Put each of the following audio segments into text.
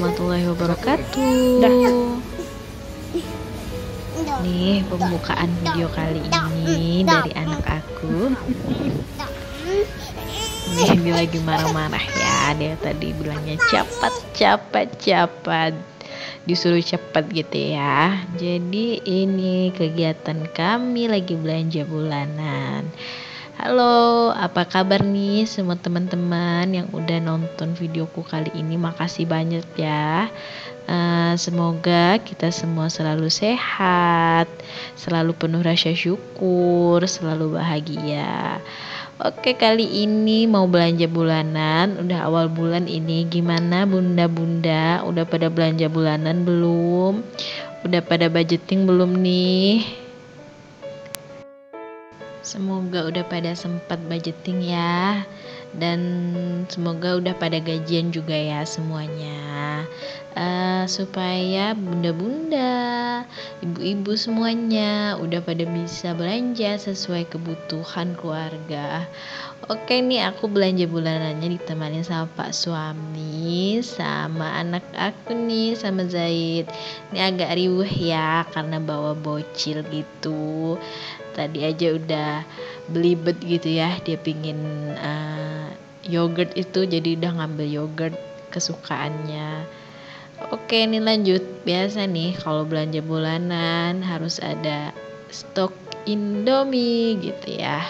warahmatullahi wabarakatuh. Nih pembukaan video kali ini dari anak aku. Nih dia lagi marah-marah ya. Dia tadi bilangnya cepat, disuruh cepat gitu ya. Jadi ini kegiatan kami lagi belanja bulanan. Halo, apa kabar nih semua teman-teman yang udah nonton videoku kali ini? Makasih banyak ya. Semoga kita semua selalu sehat, selalu penuh rasa syukur, selalu bahagia. Oke, kali ini mau belanja bulanan. Udah awal bulan ini, gimana bunda-bunda? Udah pada belanja bulanan belum? Udah pada budgeting belum nih? Semoga udah pada sempat budgeting ya. Dan semoga udah pada gajian juga ya semuanya. Supaya bunda-bunda, ibu-ibu semuanya udah pada bisa belanja sesuai kebutuhan keluarga. Oke nih, aku belanja bulanannya ditemani sama Pak suami, sama anak aku nih, sama Zaid. Ini agak riuh ya karena bawa bocil gitu. Tadi aja udah belibet gitu ya, dia pingin yogurt itu, jadi udah ngambil yogurt kesukaannya. Oke, ini lanjut. Biasa nih kalau belanja bulanan harus ada stok Indomie gitu ya.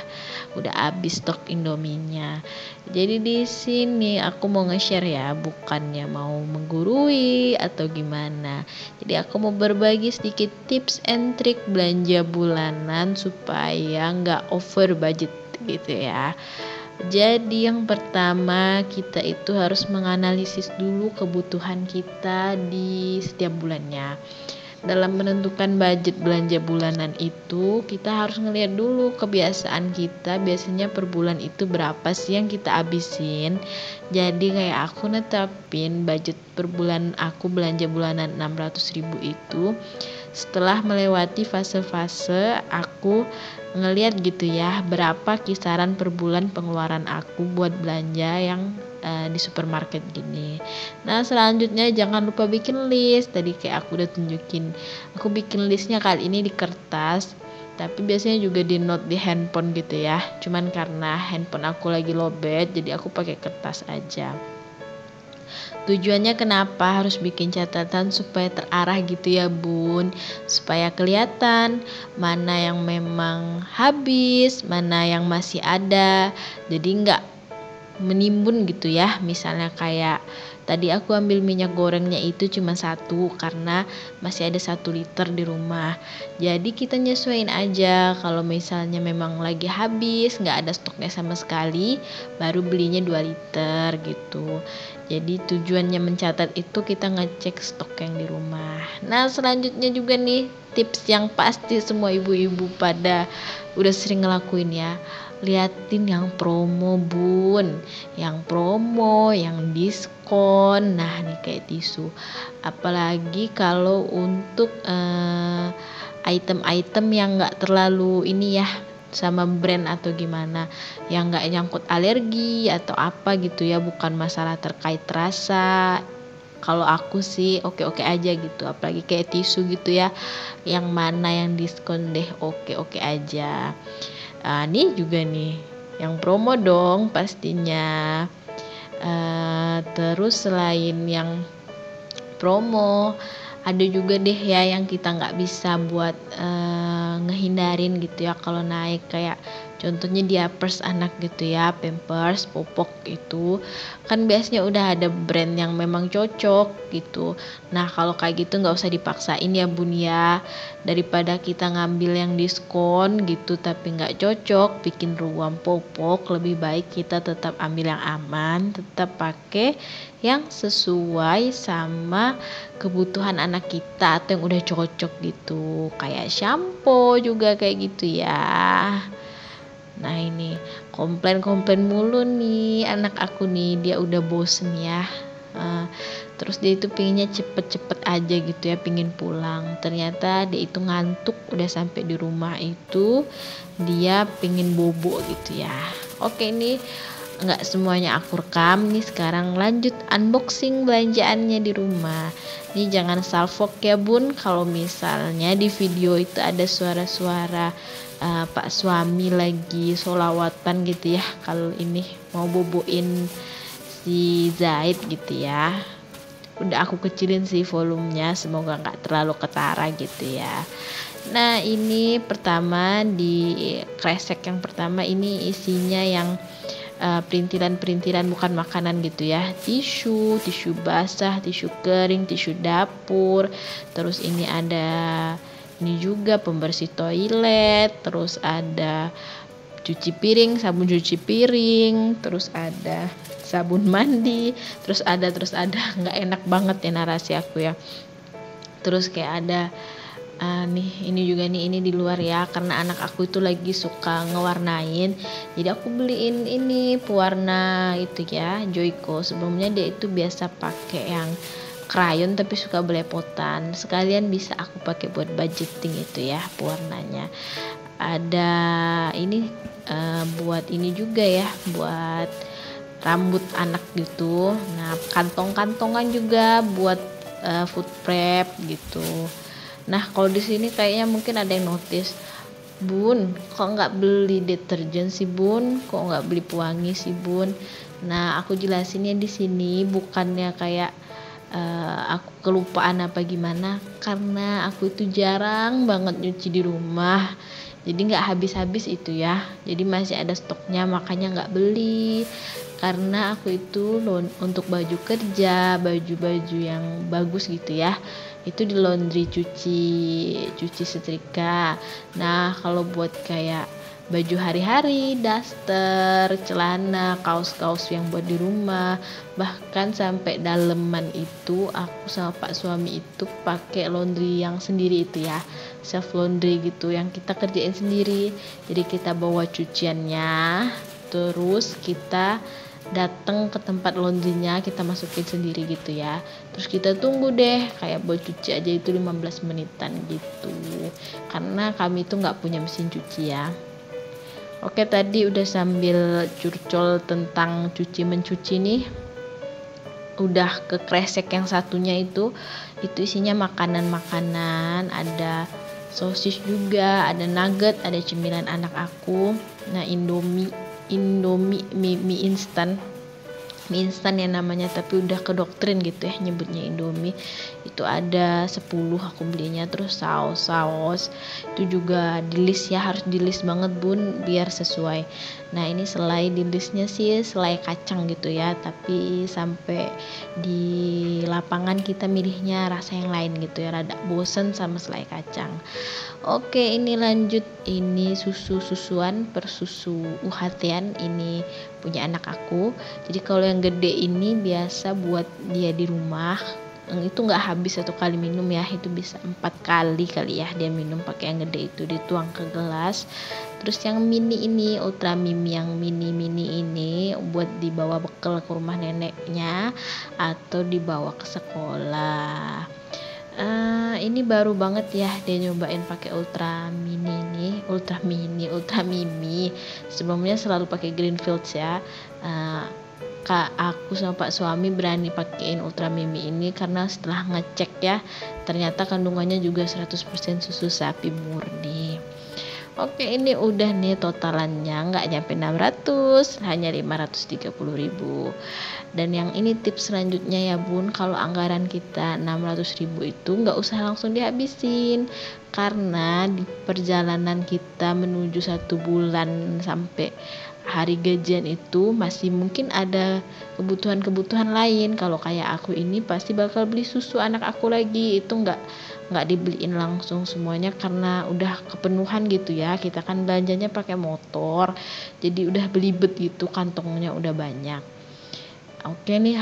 Udah habis stok Indominya. Jadi di sini aku mau nge-share ya, bukannya mau menggurui atau gimana. Jadi aku mau berbagi sedikit tips and trick belanja bulanan supaya nggak over budget gitu ya. Jadi yang pertama, kita itu harus menganalisis dulu kebutuhan kita di setiap bulannya. Dalam menentukan budget belanja bulanan itu, kita harus ngeliat dulu kebiasaan kita, biasanya per bulan itu berapa sih yang kita habisin. Jadi kayak aku netapin budget per bulan aku belanja bulanan 600.000 itu setelah melewati fase-fase aku ngeliat gitu ya, berapa kisaran per bulan pengeluaran aku buat belanja yang di supermarket gini. Nah selanjutnya jangan lupa bikin list. Tadi kayak aku udah tunjukin, aku bikin listnya kali ini di kertas, tapi biasanya juga di note di handphone gitu ya. Cuman karena handphone aku lagi lowbat, jadi aku pakai kertas aja. Tujuannya kenapa harus bikin catatan? Supaya terarah gitu ya bun, supaya kelihatan mana yang memang habis, mana yang masih ada, jadi nggak menimbun gitu ya. Misalnya kayak tadi aku ambil minyak gorengnya itu cuma 1 karena masih ada 1 liter di rumah. Jadi kita nyesuaiin aja, kalau misalnya memang lagi habis, nggak ada stoknya sama sekali, baru belinya 2 liter gitu. Jadi tujuannya mencatat itu kita ngecek stok yang di rumah. Nah selanjutnya juga nih tips yang pasti semua ibu-ibu pada udah sering ngelakuin ya. Liatin yang promo bun, yang promo, yang diskon. Nah nih kayak tisu. Apalagi kalau untuk item-item yang gak terlalu ini ya, sama brand atau gimana, yang gak nyangkut alergi atau apa gitu ya, bukan masalah terkait rasa. Kalau aku sih oke-oke aja gitu, apalagi kayak tisu gitu ya, yang mana yang diskon deh oke-oke aja. Nih juga nih yang promo dong pastinya. Terus selain yang promo, ada juga deh ya yang kita nggak bisa buat ngehindarin gitu ya kalau naik, kayak contohnya diapers anak gitu ya, pampers, popok itu kan biasanya udah ada brand yang memang cocok gitu. Nah kalau kayak gitu nggak usah dipaksain ya bun ya, daripada kita ngambil yang diskon gitu tapi nggak cocok bikin ruam popok, lebih baik kita tetap ambil yang aman, tetap pakai yang sesuai sama kebutuhan anak kita atau yang udah cocok gitu, kayak shampoo juga kayak gitu ya. Nah ini komplain mulu nih anak aku nih, dia udah bosen ya. Terus dia itu pinginnya cepet-cepet aja gitu ya, pingin pulang. Ternyata dia itu ngantuk, udah sampai di rumah itu dia pingin bobo gitu ya. Oke, ini nggak semuanya aku rekam nih. Sekarang lanjut unboxing belanjaannya di rumah. Ini jangan salfok ya bun, kalau misalnya di video itu ada suara-suara pak suami lagi sholawatan gitu ya. Kalau ini mau boboin si Zaid gitu ya. Udah aku kecilin sih volumenya, semoga nggak terlalu ketara gitu ya. Nah ini pertama di kresek yang pertama ini isinya yang perintilan-perintilan bukan makanan gitu ya, tisu basah, tisu kering, tisu dapur, terus ini ada ini juga pembersih toilet, terus ada cuci piring, sabun cuci piring, terus ada sabun mandi, terus ada nggak enak banget ya narasi aku ya. Terus kayak ada nih ini juga nih, ini di luar ya, karena anak aku itu lagi suka ngewarnain, jadi aku beliin ini pewarna itu ya, Joico. Sebelumnya dia itu biasa pakai yang krayon tapi suka belepotan, sekalian bisa aku pakai buat budgeting itu ya pewarnanya. Ada ini buat ini juga ya, buat rambut anak gitu. Nah kantong-kantongan juga buat food prep gitu. Nah kalau di sini kayaknya mungkin ada yang notice, bun kok nggak beli deterjen sih bun, kok nggak beli pewangi sih bun. Nah aku jelasinnya di sini bukannya kayak aku kelupaan apa gimana, karena aku itu jarang banget nyuci di rumah, jadi nggak habis-habis itu ya, jadi masih ada stoknya, makanya nggak beli. Karena aku itu untuk baju kerja, baju-baju yang bagus gitu ya, itu di laundry, cuci setrika. Nah kalau buat kayak baju hari-hari, daster, celana, kaos-kaos yang buat di rumah, bahkan sampai daleman itu aku sama pak suami itu pakai laundry yang sendiri itu ya, self laundry gitu, yang kita kerjain sendiri. Jadi kita bawa cuciannya, terus kita datang ke tempat laundrynya, kita masukin sendiri gitu ya, terus kita tunggu deh, kayak buat cuci aja itu 15 menitan gitu, karena kami itu nggak punya mesin cuci ya. Oke, tadi udah sambil curcol tentang cuci mencuci nih, udah ke kresek yang satunya itu isinya makanan-makanan, ada sosis juga, ada nugget, ada cemilan anak aku. Nah Indomie mie instan ya namanya, tapi udah ke doktrin gitu ya nyebutnya Indomie. Itu ada 10 aku belinya. Terus saus itu juga di list ya, harus di list banget bun biar sesuai. Nah ini selai di listnya sih selai kacang gitu ya, tapi sampai di lapangan kita milihnya rasa yang lain gitu ya, rada bosen sama selai kacang. Oke, ini lanjut, ini susuan per susu UHT-an, ini punya anak aku. Jadi kalau yang gede ini biasa buat dia di rumah, itu nggak habis 1 kali minum ya, itu bisa 4 kali ya dia minum pakai yang gede itu, dituang ke gelas. Terus yang mini ini, Ultra Mimi yang mini ini buat dibawa bekal ke rumah neneknya atau dibawa ke sekolah. Ini baru banget ya dia nyobain pakai Ultra Mimi. Sebelumnya selalu pakai Greenfields ya. Aku sama pak suami berani pakein Ultra Mimi ini karena setelah ngecek ya, ternyata kandungannya juga 100% susu sapi murni. Oke, ini udah nih totalannya, nggak nyampe 600, hanya 530.000. Dan yang ini tips selanjutnya ya bun, kalau anggaran kita 600.000 itu nggak usah langsung dihabisin, karena di perjalanan kita menuju 1 bulan sampai hari gajian itu masih mungkin ada kebutuhan lain. Kalau kayak aku ini pasti bakal beli susu anak aku lagi, itu nggak dibeliin langsung semuanya karena udah kepenuhan gitu ya, kita kan belanjanya pakai motor, jadi udah belibet gitu, kantongnya udah banyak. Oke nih,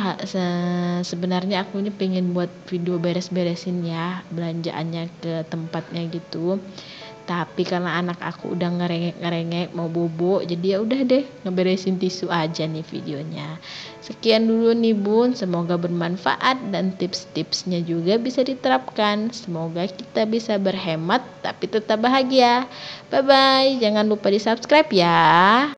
sebenarnya aku ini pengen buat video beres-beresin ya belanjaannya ke tempatnya gitu, tapi karena anak aku udah ngerengek mau bobo, jadi ya udah deh ngeberesin tisu aja nih videonya. Sekian dulu nih bun, semoga bermanfaat dan tips-tipsnya juga bisa diterapkan. Semoga kita bisa berhemat tapi tetap bahagia. Bye bye, jangan lupa di subscribe ya.